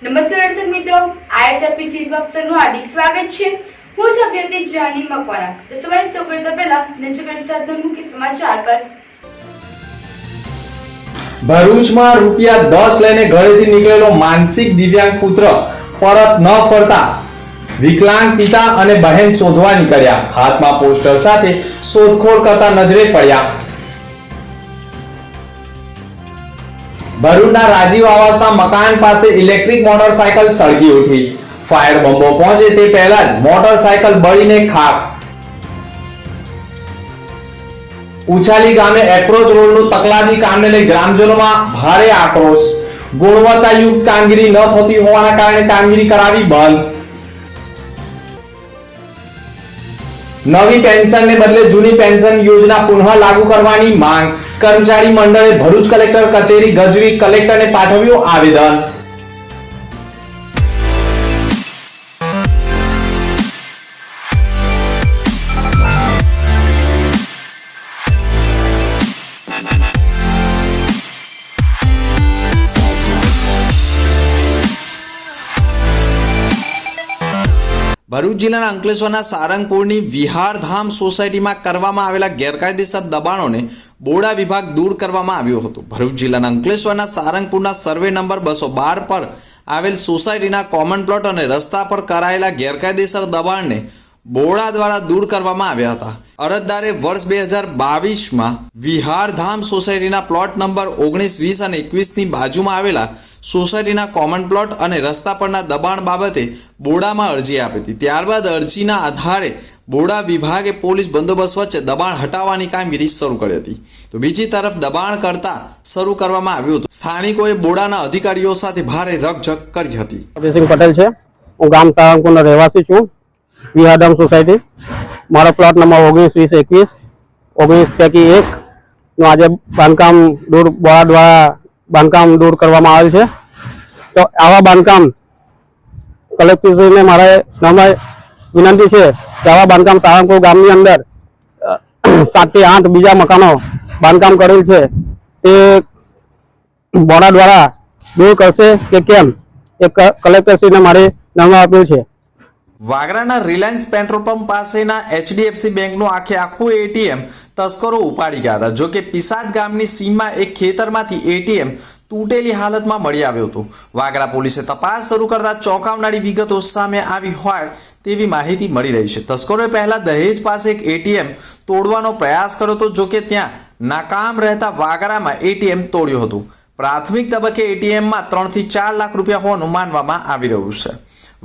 નમસ્કાર દર્શક મિત્રો, આઈઆરએચપી સીઝ અફસરનું હાર્દિક સ્વાગત છે। હું છું અભ્યર્થી જાની મકવાણા। તો સવારે સૌ કરતા પહેલા નજર કરી સાથના મુખ્ય સમાચાર પર। ભરૂચમાં ₹10 લઈને ઘરેથી નીકળેલો માનસિક દિવ્યાંગ પુત્ર પરત ન ફરતા વિકલાંગ પિતા અને બહેન શોધવા નીકળ્યા। હાથમાં પોસ્ટર સાથે શોધખોળ કરતા નજરે પડ્યા। ભરૂચના રાજીવ આવાસના મકાન પાસે ઇલેક્ટ્રિક મોટરસાયકલ સળગી ઉઠી। ફાયર બંબો પહોંચે તે પહેલા જ મોટરસાયકલ બળીને ખાક। ઉછાલી ગામે એપ્રોચ રોડનું તકલાદી કામને લઈ ગ્રામજનોમાં ભારે આક્રોશ। ગુણવત્તાયુક્ત કામગીરી ન થતી હોવાના કારણે કામગીરી કરાવી બંધ। નવી પેન્શનને બદલે જૂની પેન્શન યોજના પુનઃ લાગુ કરવાની માંગ। કર્મચારી મંડળે ભરૂચ કલેક્ટર કચેરી ગજવી કલેક્ટરને પાઠવ્યું આવેદન। ભરૂચ જિલ્લાના અંકલેશ્વરના સારંગપુરની વિહારધામ સોસાયટીમાં કરવામાં આવેલા ગેરકાયદેસર દબાણોને બોડા વિભાગ દૂર કરવામાં આવ્યો હતો। ભરૂચ જિલ્લાના અંકલેશ્વરના સારંગપુરના સર્વે નંબર 212 પર આવેલ સોસાયટીના કોમન પ્લોટ અને રસ્તા પર કરાયેલા ગેરકાયદેસર દબાણને બોડા દ્વારા દૂર કરવામાં આવ્યા હતા। અરજદારે વર્ષ 2022માં વિહારધામ સોસાયટીના પ્લોટ નંબર 19, 20 અને 21ની બાજુમાં આવેલા સોસાયટીના કોમન પ્લોટ અને રસ્તા પરના દબાણ બાબતે બોડામાં અરજી આપી હતી। ત્યારબાદ અરજીના આધારે બોડા વિભાગે પોલીસ બંદોબસ્ત વચ્ચે દબાણ હટાવવાની કામગીરી શરૂ કરી હતી। તો બીજી તરફ દબાણ કરતા શરૂ કરવામાં આવ્યું હતું। સ્થાનિકોએ બોડાના અધિકારીઓ સાથે ભારે રકઝક કરી હતી। સિંહ પટેલ છે, હું ગામ સારંગપુરનો રહેવાસી છું। વિહારધામ સોસાયટી, મારો પ્લોટ નંબર 19, 20, 21, 19 પૈકી 1 નું આજે બાંધકામ બોડા દ્વારા બાંધકામ દૂર કરવામાં આવેલ છે। તો આવા બાંધકામ કલેક્ટરશ્રીને મારે નમ્ર વિનંતી છે કે આવા બાંધકામ સારંગપુર ગામની અંદર 7 થી 8 બીજા મકાનો બાંધકામ કરેલ છે તે બોડા દ્વારા દૂર કરશે કે કેમ એ કલેક્ટરશ્રીને મારે નમ્ર અપીલ છે। વાગરાના રિલાયન્સ પેટ્રોલ પંપ પાસેના HDFC બેંકનું આખું એટીએમ તસ્કરો ઉપાડી ગયા હતા। જો કે પિસાદ ગામની સીમમાં એક ખેતરમાંથી એટીએમ તૂટેલી હાલતમાં મળી આવ્યું હતું। વાગરા પોલીસે તપાસ શરૂ કરતા ચોંકાવનારી વિગતો સામે આવી હોય તેવી માહિતી મળી રહી છે। તસ્કરોએ પહેલા દહેજ પાસે એક એટીએમ તોડવાનો પ્રયાસ કર્યો હતો, જો કે ત્યાં નાકામ રહેતા વાગરામાં એટીએમ તોડ્યું હતું। પ્રાથમિક તબક્કે એટીએમમાં 3 થી 4 લાખ રૂપિયા હોવાનું માનવામાં આવી રહ્યું છે।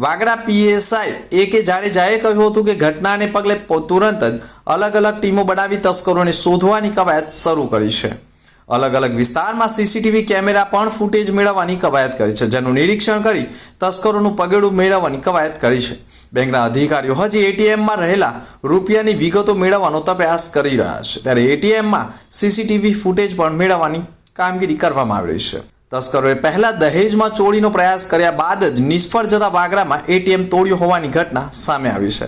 વાગરા પીએસઆઈ AK જાડેજાએ કહ્યું હતું કે ઘટનાને પગલે તુરંત જ અલગ અલગ ટીમો બનાવી તસ્કરોને શોધવાની કવાયત શરૂ કરી છે। અલગ અલગ વિસ્તારમાં CCTV કેમેરા પણ ફૂટેજ મેળવવાની કવાયત કરી છે, જેનું નિરીક્ષણ કરી તસ્કરોનું પગેડું મેળવવાની કવાયત કરી છે। બેંકના અધિકારીઓ હજી એટીએમમાં રહેલા રૂપિયાની વિગતો મેળવવાનો તપાસ કરી રહ્યા છે, ત્યારે એટીએમમાં CCTV ફૂટેજ પણ મેળવવાની કામગીરી કરવામાં આવી રહી છે। તસ્કરોએ પહેલા દહેજમાં ચોરીનો પ્રયાસ કર્યા બાદ જ નિષ્ફળ જતા વાગરામાં એટીએમ તોડ્યું હોવાની ઘટના સામે આવી છે।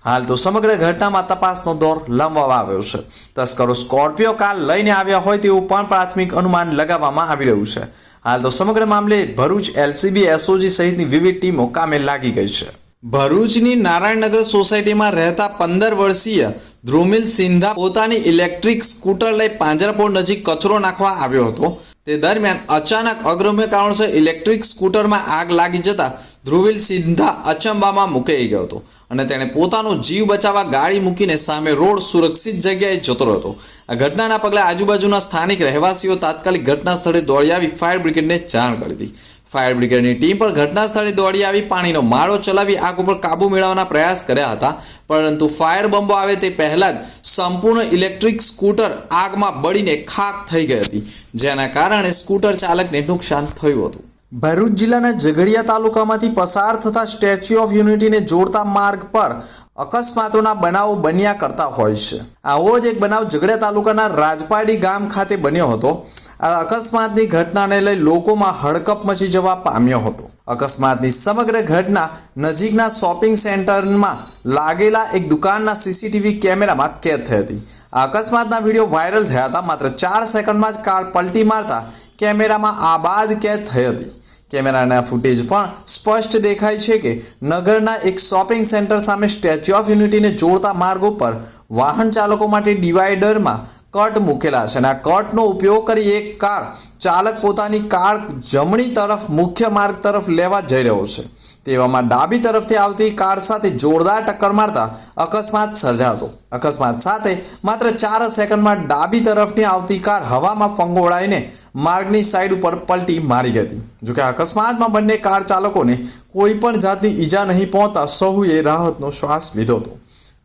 હાલ તો સમગ્ર ઘટનામાં તપાસનો દોર લંબાવવામાં આવ્યો છે। તસ્કરો સ્કોર્પિયો કાર લઈને આવ્યા હોય તેવું પણ પ્રાથમિક અનુમાન લગાવવામાં આવી રહ્યું છે। હાલ તો સમગ્ર મામલે ભરૂચ LCB SOG સહિતની વિવિધ ટીમો કામે લાગી ગઈ છે। ભરૂચની નારાયણનગર સોસાયટીમાં રહેતા 15 વર્ષીય ધ્રુમિલ સિંધા પોતાની ઇલેક્ટ્રિક સ્કૂટર લઈ પાંજરાપોળ નજીક કચરો નાખવા આવ્યો હતો। તે દરમિયાન અચાનક અગ્રમ્ય કારણોસર ઇલેક્ટ્રિક સ્કૂટરમાં આગ લાગી જતા ધ્રુવિલ સિંધા અચંબામાં મુકાઈ ગયો હતો અને તેણે પોતાનો જીવ બચાવવા ગાડી મૂકીને સામે રોડ સુરક્ષિત જગ્યાએ જતો રહ્યો હતો। આ ઘટનાના પગલે આજુબાજુના સ્થાનિક રહેવાસીઓ તાત્કાલિક ઘટના સ્થળે દોડી આવી ફાયર બ્રિગેડને જાણ કરી હતી। ફાયર બ્રિગેડની ટીમ પર ઘટના સ્થળે દોડી આવી પાણીનો મારો ચલાવી આગ ઉપર કાબુ મેળવવાના પ્રયાસ કર્યા હતા, પરંતુ ફાયર બંબો આવે તે પહેલા જ સંપૂર્ણ ઇલેક્ટ્રિક સ્કૂટર આગમાં બળીને ખાક થઈ ગઈ હતી, જેના કારણે સ્કૂટર ચાલકને નુકસાન થયું હતું। ભરૂચ જિલ્લાના ઝઘડિયા તાલુકામાંથી પસાર થતા સ્ટેચ્યુ ઓફ યુનિટીને જોડતા માર્ગ પર અકસ્માતોના બનાવો બન્યા કરતા હોય છે। આવો જ એક બનાવ ઝઘડિયા તાલુકાના રાજપાડી ગામ ખાતે બન્યો હતો। આ અકસ્માતની ઘટનાને લઈ લોકોમાં હડકંપ મચી જવા પામ્યો હતો। અકસ્માતની સમગ્ર ઘટના નજીકના શોપિંગ સેન્ટરમાં લાગેલા એક દુકાનના CCTV કેમેરામાં કેદ થઈ હતી। આ અકસ્માતના વિડીયો વાયરલ થયા હતા। માત્ર 4 સેકન્ડમાં જ કાર પલટી મારતા કેમેરામાં આબાદ કેદ થઈ હતી। કેમેરાના ફૂટેજ પણ સ્પષ્ટ દેખાય છે કે નગરના એક શોપિંગ સેન્ટર સામે સ્ટેચ્યુ ઓફ યુનિટીને જોડતા માર્ગ ઉપર વાહન ચાલકો માટે ડિવાઈડરમાં કટ મૂકેલા છે અને આ કટનો ઉપયોગ કરી એક કાર ચાલક પોતાની કાર જમણી તરફ મુખ્ય માર્ગ તરફ લેવા જઈ રહ્યો છે. તેવામાં ડાબી તરફથી આવતી કાર સાથે જોરદાર ટક્કર મારતા અકસ્માત સર્જાયો. અકસ્માત સાથે માત્ર 4 સેકન્ડમાં ડાબી તરફની આવતી કાર હવામાં ફંગોળાઈને માર્ગની સાઈડ ઉપર પલટી મારી હતી. જોકે અકસ્માતમાં બંને કાર ચાલકોને કોઈ પણ જાતની ઈજા નહીં પહોંચતા સૌએ રાહતનો શ્વાસ લીધો હતો.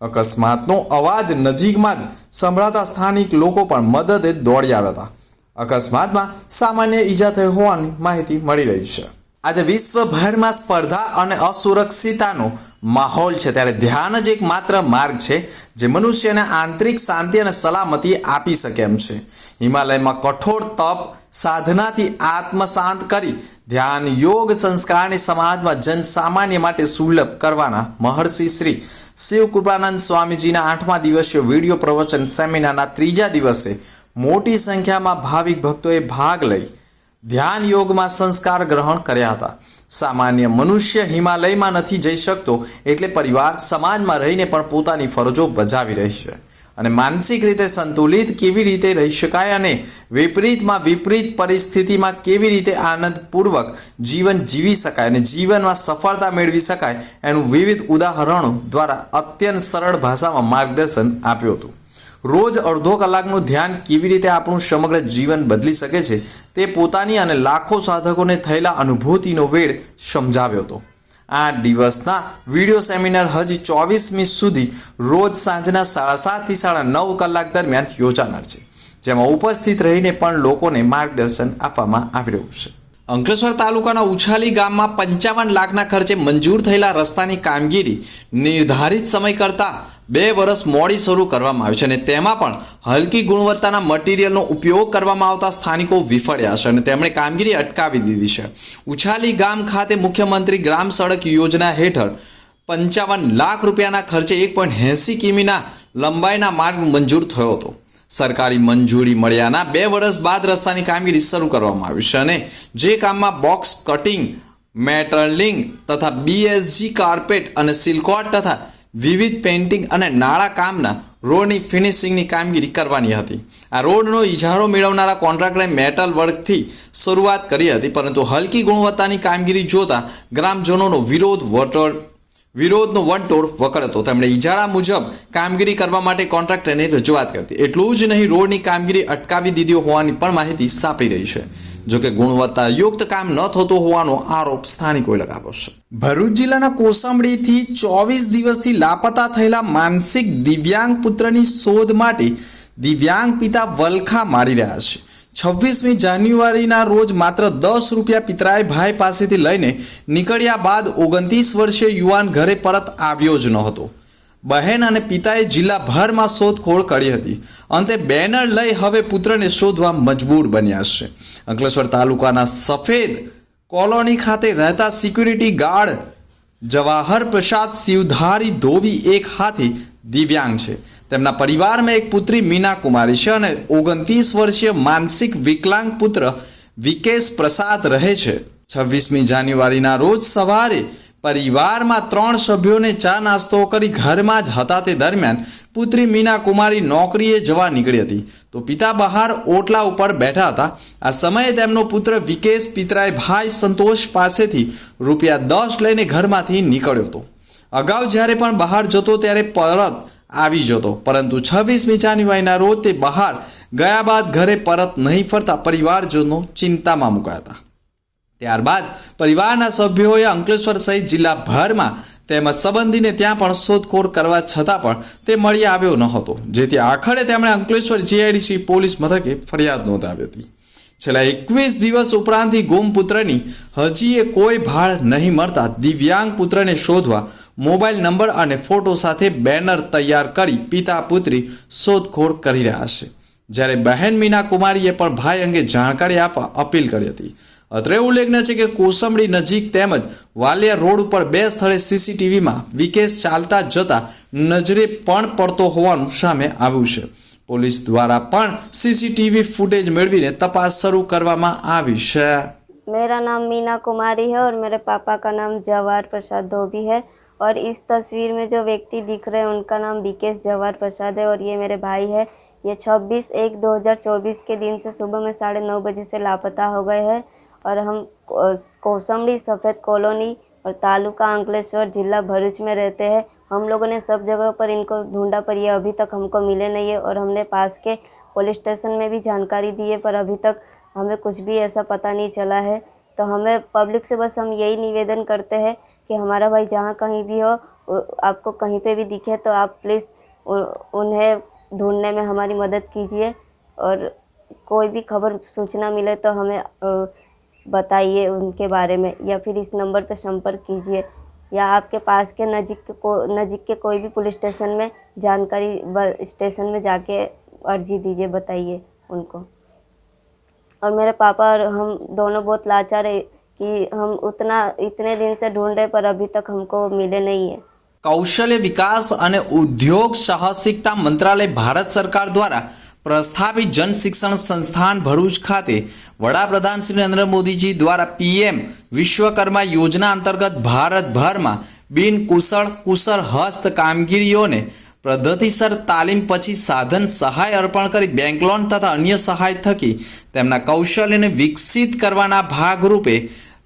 અકસ્માતનો અવાજ નજીકમાં જ સંભળાતા સ્થાનિક લોકો પણ મદદે દોડી આવ્યા હતા. અકસ્માતમાં સામાન્ય ઈજા થઈ હોવાની માહિતી મળી રહી છે. આજે વિશ્વભરમાં સ્પર્ધા અને અસુરક્ષિતતાનો માહોલ છે, ત્યારે ધ્યાન જ એક માત્ર માર્ગ છે જે મનુષ્યને આંતરિક શાંતિ અને સલામતી આપી શકે એમ છે. હિમાલયમાં કઠોર તપ સાધનાથી આત્મશાંત કરી ધ્યાન યોગ સંસ્કારને સમાજમાં જનસામાન્ય માટે સુલભ કરવાના મહર્ષિ શ્રી શિવકૃપાનંદ સ્વામીજીના 8મા દિવસીય વિડીયો પ્રવચન સેમિનારના 3જા દિવસે મોટી સંખ્યામાં ભાવિક ભક્તોએ ભાગ લઈ ધ્યાન યોગમાં સંસ્કાર ગ્રહણ કર્યા હતા. સામાન્ય મનુષ્ય હિમાલયમાં નથી જઈ શકતો, એટલે પરિવાર સમાજમાં રહીને પણ પોતાની ફરજો બજાવી રહી છે અને માનસિક રીતે સંતુલિત કેવી રીતે રહી શકાય અને વિપરીતમાં વિપરીત પરિસ્થિતિમાં કેવી રીતે આનંદપૂર્વક જીવન જીવી શકાય અને જીવનમાં સફળતા મેળવી શકાય એનું વિવિધ ઉદાહરણો દ્વારા અત્યંત સરળ ભાષામાં માર્ગદર્શન આપ્યું હતું. રોજ અડધો કલાકનું ધ્યાન કેવી રીતે આપણું સમગ્ર જીવન બદલી શકે છે તે પોતાની અને લાખો સાધકોને થયેલા અનુભૂતિનો વેળ સમજાવ્યો હતો. 8 દિવસના વિડીયો સેમિનાર હજી 24મી સુધી રોજ સાંજના 7:30 થી 9:30 કલાક દરમિયાન યોજાનાર છે, જેમાં ઉપસ્થિત રહીને પણ લોકોને માર્ગદર્શન આપવામાં આવી રહ્યું છે. અંકલેશ્વર તાલુકાના ઉછાલી ગામમાં 55 લાખના ખર્ચે મંજૂર થયેલા રસ્તાની કામગીરી નિર્ધારિત સમય કરતાં 2 વર્ષ મોડી શરૂ કરવામાં આવી છે અને તેમાં પણ હલકી ગુણવત્તાના મટીરિયલનો ઉપયોગ કરવામાં આવતા સ્થાનિકો વિફળ્યા છે અને તેમણે કામગીરી અટકાવી દીધી છે. ઉછાલી ગામ ખાતે મુખ્યમંત્રી ગ્રામ સડક યોજના હેઠળ 55 લાખ રૂપિયાના ખર્ચે 1.80 કિમીના લંબાઈના માર્ગ મંજૂર થયો હતો. સરકારી મંજૂરી મળ્યાના 2 વર્ષ બાદ રસ્તાની કામગીરી શરૂ કરવામાં આવી છે અને જે કામમાં બોક્સ કટિંગ, મેટલિંગ તથા BSG કાર્પેટ અને સિલકોટ તથા વિવિધ પેઇન્ટિંગ અને નાળા કામના રોડની ફિનિશિંગની કામગીરી કરવાની હતી. આ રોડનો ઇજારો મેળવનારા કોન્ટ્રાક્ટરે મેટલ વર્કથી શરૂઆત કરી હતી, પરંતુ હલકી ગુણવત્તાની કામગીરી જોતા ગ્રામજનોનો વિરોધનો વંટોળ વકળતો. તેમણે ઇજારા મુજબ કામગીરી કરવા માટે કોન્ટ્રાક્ટરને રજૂઆત કરી. એટલું જ નહીં, રોડની કામગીરી અટકાવી દીધી હોવાની પણ માહિતી સાંપડી રહી છે. જોકે ગુણવત્તાયુક્ત કામ ન થતું હોવાનો આરોપ સ્થાનિકોએ લગાવ્યો છે. ભરૂચ જિલ્લાના કોસંબડીથી 24 દિવસથી લાપતા થયેલા માનસિક દિવ્યાંગ પુત્રની શોધ માટે દિવ્યાંગ પિતા વલખા મારી રહ્યા છે. 26મી જાન્યુઆરીના રોજ માત્ર 10 રૂપિયા પિતરાએ ભાઈ પાસેથી લઈને નીકળ્યા બાદ 29 વર્ષીય યુવાન ઘરે પરત આવ્યો જ ન હતો. બહેન અને પિતાએ જિલ્લાભરમાં શોધખોળ કરી હતી. અંતે બેનર લઈ હવે પુત્રને શોધવા મજબૂર બન્યા છે. અંકલેશ્વર તાલુકાના સફેદ કોલોની ખાતે રહેતા સિક્યુરિટી ગાર્ડ જવાહર પ્રસાદ શિવધારી ધોબી એક હાથી દિવ્યાંગ છે. તેમના પરિવારમાં એક પુત્રી મીના કુમારી છે અને 29 વર્ષીય માનસિક વિકલાંગ પુત્ર વિકેશ પ્રસાદ રહે છે. 26મી જાન્યુઆરીના રોજ સવારે પરિવારમાં 3 સભ્યોને ચા નાસ્તો કરી ઘરમાં જ હતા તે દરમિયાન પુત્રી મીના કુમારી નોકરીએ જવા નીકળી હતી તો પિતા બહાર ઓટલા ઉપર બેઠા હતા. આ સમયે તેમનો પુત્ર વિકેશ પિતરાએ ભાઈ સંતોષ પાસેથી ₹10 લઈને ઘરમાંથી નીકળ્યો હતો. અગાઉ જ્યારે પણ બહાર જતો ત્યારે પરત આવી જતો, પરંતુ 26મી જાન્યુઆરીના રોજ તે બહાર ગયા બાદ ઘરે પરત નહીં ફરતા પરિવારજનો ચિંતામાં મુકાયા હતા. ત્યારબાદ પરિવારના સભ્યોએ અંકલેશ્વર સહિત જિલ્લાભરમાં તેમજ સંબંધીને ત્યાં પણ શોધખોળ કરવા છતાં પણ તે મળી આવ્યો ન હતો, જેથી આખરે તેમણે અંકલેશ્વર GIDC પોલીસ મથકે ફરિયાદ નોંધાવી હતી. છેલ્લા 21 દિવસ ઉપરાંતથી ગુમ પુત્રની હજીએ કોઈ ભાળ નહીં મળતા દિવ્યાંગ પુત્રને શોધવા મોબાઈલ નંબર અને ફોટો સાથે બેનર તૈયાર કરી પિતા પુત્રી શોધખોળ કરી રહ્યા છે. જ્યારે બહેન મીના કુમારીએ પણ ભાઈ અંગે જાણકારી આપવા અપીલ કરી હતી. અત્રે ઉલ્લેખનીય છે કે કોસંબડી નજીક તેમજ વાલિયા રોડ ઉપર 2 સ્થળે CCTVમાં વિકેશ ચાલતા જતા નજરે પણ પડતો હોવાનું સામે આવ્યું છે. પોલીસ દ્વારા પણ CCTV ફૂટેજ મેળવીને તપાસ શરૂ કરવામાં આવી છે. मेरा नाम मीना कुमारी है और मेरे पापा का नाम जवाहर प्रसाद धोबी है। और इस तस्वीर में जो व्यक्ति दिख रहे हैं उनका नाम बीकेश जवाहर प्रसाद है और ये मेरे भाई है। ये 26/1/2024 के दिन से सुबह में 9:30 बजे से लापता हो गए हैं और हम कौसमड़ी सफ़ेद कॉलोनी और तालुका अंकलेश्वर जिला भरूच में रहते हैं। हम लोगों ने सब जगह पर इनको ढूंढा पर ये अभी तक हमको मिले नहीं है और हमने पास के पुलिस स्टेशन में भी जानकारी दी है पर अभी तक हमें कुछ भी ऐसा पता नहीं चला है। तो हमें पब्लिक से बस हम यही निवेदन करते हैं कि हमारा भाई जहाँ कहीं भी हो, आपको कहीं पे भी दिखे तो आप प्लीज़ उन्हें ढूंढने में हमारी मदद कीजिए और कोई भी खबर सूचना मिले तो हमें बताइए उनके बारे में या फिर इस नंबर पर संपर्क कीजिए या आपके पास के नज़दीक के कोई भी पुलिस स्टेशन में जानकारी स्टेशन में जाके अर्जी दीजिए, बताइए उनको। और मेरे पापा और हम दोनों बहुत लाचार है कि हम इतने दिन से ढूंढ रहे पर अभी तक हमको मिले नहीं है। કૌશલ્ય વિકાસ અને ઉદ્યોગ સાહસિકતા મંત્રાલય ભારત સરકાર દ્વારા પ્રસ્થાપિત જન શિક્ષણ સંસ્થાન ભરૂચ ખાતે વડાપ્રધાન શ્રી નરેન્દ્ર મોદીજી દ્વારા પીએમ વિશ્વકર્મા યોજના અંતર્ગત ભારતભરમાં કુશળ હસ્ત કામગીરીઓને પદ્ધતિસર તાલીમ પછી સાધન સહાય અર્પણ કરી બેંક લોન તથા અન્ય સહાય થકી તેમના કૌશલ્યને વિકસિત કરવાના ભાગરૂપે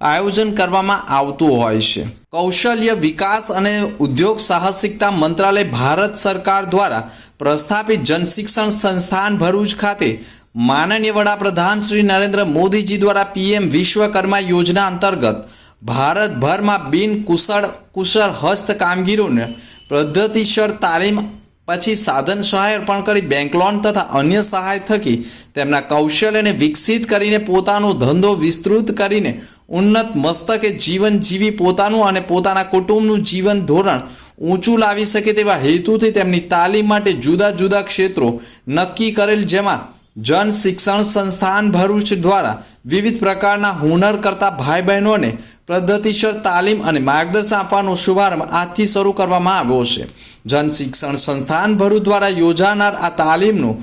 આયોજન કરવામાં આવતું હોય છે। કૌશલ્ય વિકાસ અને ઉદ્યોગ સાહસિકતા મંત્રાલય ભારત સરકાર દ્વારા પ્રસ્થાપિત જન શિક્ષણ સંસ્થાન ભરૂચ ખાતે માનનીય વડાપ્રધાન શ્રી નરેન્દ્ર મોદીજી દ્વારા પીએમ વિશ્વકર્મા યોજના અંતર્ગત ભારતભરમાં કુશળ હસ્ત કામગીરીઓને પદ્ધતિસર તાલીમ પછી સાધન સહાય અર્પણ કરી બેંક લોન તથા અન્ય સહાય થકી તેમના કૌશલ્યને વિકસિત કરીને પોતાનો ધંધો વિસ્તૃત કરીને ઉન્નત મસ્તકે જીવન જીવી પોતાનું અને પોતાના કુટુંબનું જીવન ધોરણ ઊંચું લાવી શકે તેવા હેતુથી તેમની તાલીમ માટે જુદા જુદા ક્ષેત્રો નક્કી કરેલ, જેમાં જન શિક્ષણ સંસ્થાન ભરૂચ દ્વારા વિવિધ પ્રકારના હુનર કરતા ભાઈ બહેનોને પદ્ધતિસર તાલીમ અને માર્ગદર્શન આપવાનો શુભારંભ આજથી શરૂ કરવામાં આવ્યો છે। જન શિક્ષણ સંસ્થાન ભરૂચ દ્વારા યોજાનાર આ તાલીમનું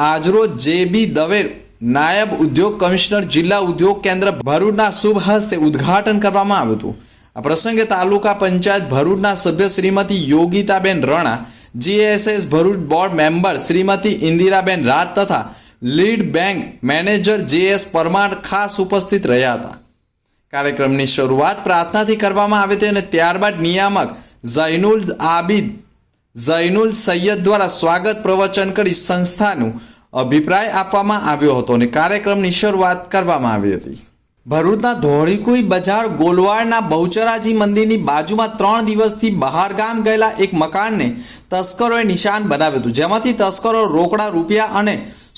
આજરોજ જે.બી. દવે નાયબ ઉદ્યોગ કમિશનર જિલ્લા ઉદ્યોગ કેન્દ્ર ભરૂચના શુભ હસ્તે ઉદ્ઘાટન કરવામાં આવ્યું હતું। આ પ્રસંગે તાલુકા પંચાયત ભરૂચના સભ્ય Shrimati Yogitaben Rana, GSS Bharuch board member Shrimati Indiraben Rat તથા lead bank manager J S. Parmar ખાસ ઉપસ્થિત રહ્યા હતા। કાર્યક્રમની શરૂઆત પ્રાર્થનાથી કરવામાં આવી હતી અને ત્યારબાદ નિયામક ઝૈનુલ સૈયદ દ્વારા સ્વાગત પ્રવચન કરી સંસ્થાનું અભિપ્રાય આપવામાં આવ્યો હતો અને કાર્યક્રમની શરૂઆત કરવામાં આવી હતી। ભરૂચના ધોળીકુઈ બજાર ગોલવાડના બહુચરાજી મંદિરની બાજુમાં 3 દિવસથી બહારગામ ગયેલા એક મકાનને તસ્કરોએ નિશાન બનાવ્યું હતું, જેમાંથી તસ્કરો રોકડા રૂપિયા અને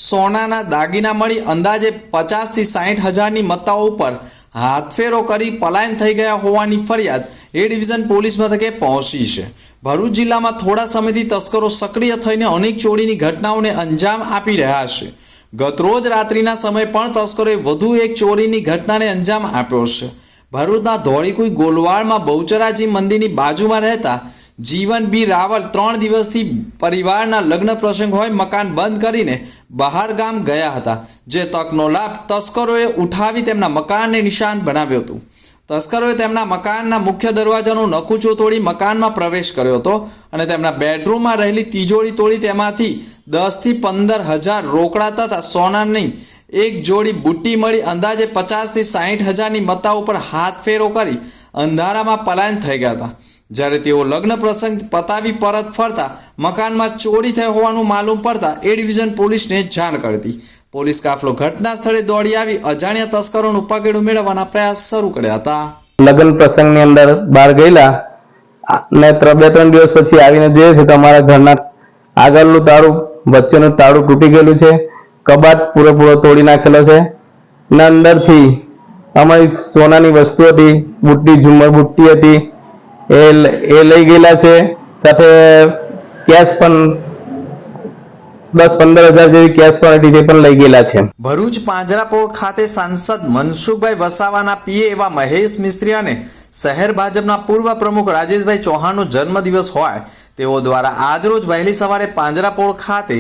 સોનાના દાગીના મળી અંદાજે 50 થી 60 હજારની મત્તાઓ ઉપર હાથફેરો કરી પલાયન થઈ ગયા હોવાની ફરિયાદ એ ડિવિઝન પોલીસ મથકે પહોંચી છે। ભરૂચ જિલ્લામાં થોડા સમયથી તસ્કરો સક્રિય થઈને અનેક ચોરીની ઘટનાઓને અંજામ આપી રહ્યા છે। ગતરોજ રાત્રિના સમયે પણ તસ્કરોએ વધુ એક ચોરીની ઘટનાને અંજામ આપ્યો છે। ભરૂચના ધોળીકુઈ ગોલવાડમાં બહુચરાજી મંદિરની બાજુમાં રહેતા જીવન બી રાવલ 3 દિવસથી પરિવારના લગ્ન પ્રસંગ હોય મકાન બંધ કરીને બહાર ગામ ગયા હતા, જે તકનો લાભ તસ્કરોએ ઉઠાવી તેમના મકાનને નિશાન બનાવ્યું હતું। તસ્કરોએ તેમના મકાનના મુખ્ય દરવાજાનો નકુચો તોડી મકાનમાં પ્રવેશ કર્યો હતો અને તેમના બેડરૂમમાં રહેલી તિજોરી તોડી તેમાંથી 10 થી 15 હજાર રોકડા તથા સોનાની એક જોડી બુટ્ટી મળી અંદાજે 50 થી 60 હજારની મત્તા ઉપર હાથફેરો કરી અંધારામાં પલાયન થઈ ગયા હતા। જ્યારે તેઓ લગ્ન પ્રસંગ પતાવી પરત ફરતા મકાનમાં ચોરી થઈ હોવાનું માલુમ પડતા એ ડિવિઝન પોલીસને જાણ કરી હતી। પોલીસ કાફલો ઘટના સ્થળે દોડી આવી અજાણ્યા તસ્કરોનું પગેડું મેળવવાના પ્રયાસ શરૂ કર્યા હતા। લગ્ન પ્રસંગની અંદર બહાર ગયેલા ને 2-3 દિવસ પછી આવીને જોઈએ છે તો અમારા ઘરના આગળનું તાળું વચ્ચેનું તાળું તૂટી ગયેલું છે, કબાટ પૂરેપૂરો તોડી નાખેલો છે ને અંદરથી અમારી સોનાની વસ્તુ હતી, બુટ્ટી ઝુમર બુટ્ટી હતી એ લઈ ગયેલા છે, સાથે કેશ પણ 10-15 હજાર જેવી કેશ પણ હતી તે પણ લઈ ગયેલા છે। ભરૂચ પાંજરાપોળ ખાતે સાંસદ મનસુખભાઈ વસાવાના પીએ એવા મહેશ મિસ્ત્રી અને શહેર ભાજપના પૂર્વ પ્રમુખ રાજેશભાઈ ચૌહાણનો જન્મદિવસ હોય તેઓ દ્વારા આજરોજ વહેલી સવારે પાંજરાપોળ ખાતે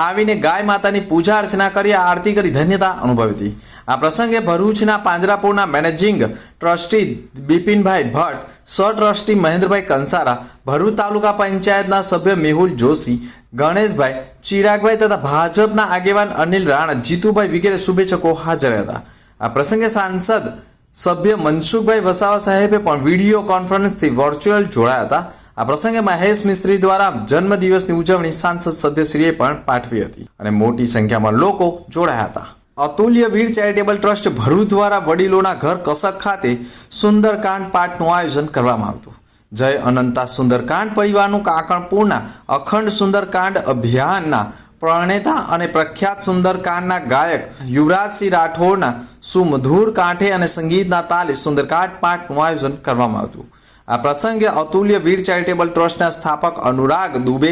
આવીને ગાય માતાની પૂજા અર્ચના કરી આરતી કરી ધન્યતા અનુભવી હતી. આ પ્રસંગે ભરૂચના પાંજરાપોળના મેનેજિંગ ટ્રસ્ટી બિપિનભાઈ ભટ્ટ, સહ ટ્રસ્ટી મહેન્દ્રભાઈ કંસારા, ભરૂચ તાલુકા પંચાયતના સભ્ય મેહુલ જોશી, ગણેશભાઈ, ચિરાગભાઈ તથા ભાજપના આગેવાન અનિલ રાણા, જીતુભાઈ વગેરે શુભેચ્છકો હાજર હતા. આ પ્રસંગે સાંસદ સભ્ય મનસુખભાઈ વસાવા સાહેબે પણ વિડીયો કોન્ફરન્સથી વર્ચ્યુઅલ જોડાયા હતા. આ પ્રસંગે મહેશ મિસ્ત્રી દ્વારા જન્મદિવસની ઉજવણી સાંસદ સભ્યશ્રીએ પણ પાઠવી હતી અને મોટી સંખ્યામાં લોકો જોડાયા હતા. અતુલ્ય વીર ચેરિટેબલ ટ્રસ્ટ ભરૂચ દ્વારા વડીલોના ઘર કસક ખાતે સુંદરકાંડ પાઠનું આયોજન કરવામાં આવ્યું. જય અનંતા સુંદરકાંડ પરિવારનું કાકણપુરના અખંડ સુંદરકાંડ અભિયાનના પ્રણેતા અને પ્રખ્યાત સુંદરકાંડના ગાયક યુવરાજસિંહ રાઠોડના સુમધુર કાંઠે અને સંગીતના તાલે સુંદરકાંડ પાઠનું આયોજન કરવામાં આવ્યું. આ પ્રસંગે અતુલ્ય વીર ચેરિટેબલ ટ્રસ્ટના સ્થાપક Anurag Dubey,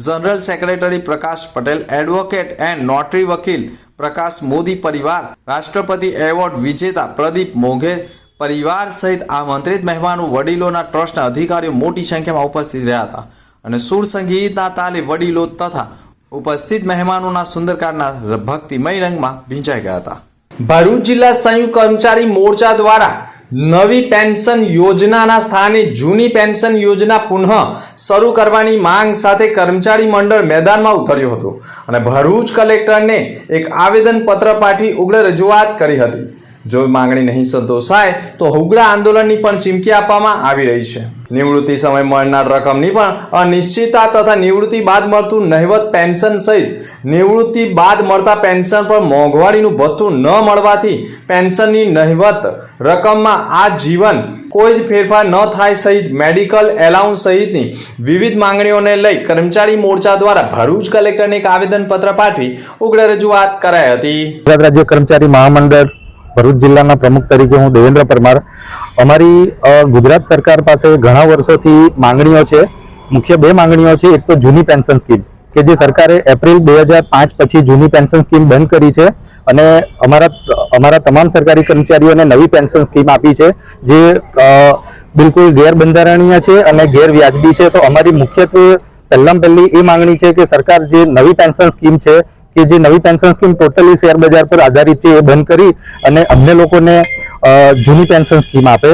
general secretary Prakash Patel, advocate and notary વકીલ પ્રકાશ મોદી પરિવાર, રાષ્ટ્રપતિ એવોર્ડ વિજેતા પ્રદીપ મોઘે પરિવાર સહિત આમંત્રિત મહેમાનો, વડીલોના ટ્રસ્ટના અધિકારીઓ મોટી સંખ્યામાં ઉપસ્થિત રહ્યા હતા અને સુર સંગીતના તાલે વડીલો તથા ઉપસ્થિત મહેમાનોના સુંદરકાંડના ભક્તિમય રંગમાં ભીંજાઈ ગયા હતા. ભરૂચ જિલ્લા સંયુક્ત કર્મચારી મોરચા દ્વારા નવી પેન્શન યોજનાના સ્થાને જૂની પેન્શન યોજના પુનઃ શરૂ કરવાની માંગ સાથે કર્મચારી મંડળ મેદાનમાં ઉતર્યો હતો અને ભરૂચ કલેક્ટરને એક આવેદન પત્ર પાઠવી ઉગ્ર રજૂઆત કરી હતી. જો માંગણી નહીં સંતોષાય તો ઉગ્ર આંદોલનની પણ ચીમકી આપવામાં આવી રહી છે. નિવૃત્તિ સમય મળનાર રકમની પણ અનિશ્ચિતતા તથા નિવૃત્તિ બાદ મળતું નહિવત પેન્શન સહિત નિવૃત્તિ બાદ મળતા પેન્શન પર મોંઘવારીનું ભથ્થું ન મળવાથી પેન્શનની નહિવત રકમમાં આ જીવન કોઈ જ ફેરફાર ન થાય સહિત મેડિકલ એલાઉન્સ સહિતની વિવિધ માંગણીઓને લઈ કર્મચારી મોરચા દ્વારા ભરૂચ કલેક્ટરને એક આવેદનપત્ર પાઠવી ઉગ્ર રજૂઆત કરાઈ હતી. ગુજરાત રાજ્ય કર્મચારી મહામંડળ ભરૂચ જિલ્લાના પ્રમુખ તરીકે હું દેવેન્દ્ર પરમાર. અમારી ગુજરાત સરકાર પાસે ઘણા વર્ષોથી માંગણીઓ છે. મુખ્ય બે માંગણીઓ છે. એક તો જૂની પેન્શન સ્કીમ કે જે સરકારે એપ્રિલ 2005 પછી જૂની પેન્શન સ્કીમ બંધ કરી છે અને અમારા તમામ સરકારી કર્મચારીઓને નવી પેન્શન સ્કીમ આપી છે જે બિલકુલ ગેરબંધારણીય છે અને ગેરવ્યાજબી છે. તો અમારી મુખ્યત્વે પહેલી એ માંગણી છે કે સરકાર જે નવી પેન્શન સ્કીમ છે કે જે નવી પેન્શન સ્કીમ ટોટલી શેર બજાર પર આધારિત છે એ બંધ કરી અને અમને લોકોને જૂની પેન્શન સ્કીમ આપે.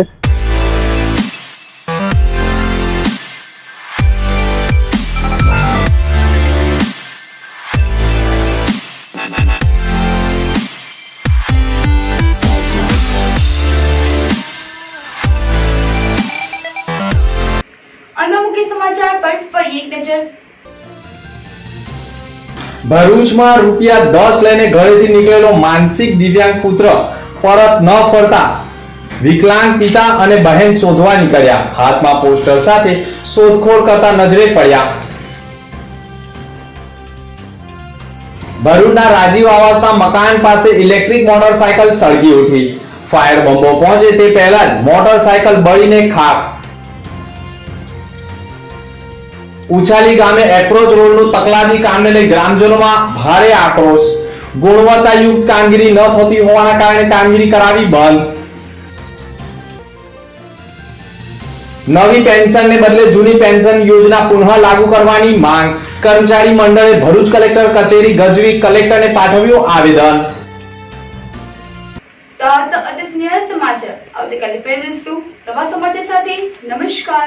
અન્ય મુખ્ય સમાચાર પર ફરી એક નજર. ભરૂચમાં ₹10 લઈને ઘરેથી નીકળેલો માનસિક દિવ્યાંગ પુત્ર પરત ન ફરતા વિકલાંગ પિતા અને બહેન શોધવા નીકળ્યા. હાથમાં પોસ્ટર સાથે શોધખોળ કરતા નજરે પડ્યા. ભરૂચના રાજીવ આવાસના મકાન પાસે ઇલેક્ટ્રિક મોટરસાયકલ સળગી ઉઠી. ફાયર બોમ્બો પહોંચે તે પહેલા જ મોટરસાયકલ બળીને ખાક. ઉછાલી ગામે એપ્રોચ રોડનું તકલાદી કામને લઈ ગ્રામજનોમાં ભારે આક્રોશ. ગુણવત્તાયુક્ત કામગીરી ન થતી હોવાના કારણે કામગીરી કરાવી બંધ. નવી પેન્શનને બદલે જૂની પેન્શન યોજના પુનઃ લાગુ કરવાની માંગ. કર્મચારી મંડળે ભરૂચ કલેક્ટર કચેરી ગજવી કલેક્ટરને પાઠવ્યું આવેદન. તો અત્યારે સમાચાર આવતીકાલે ફેર મળીશું નવા સમાચાર સાથે. નમસ્કાર.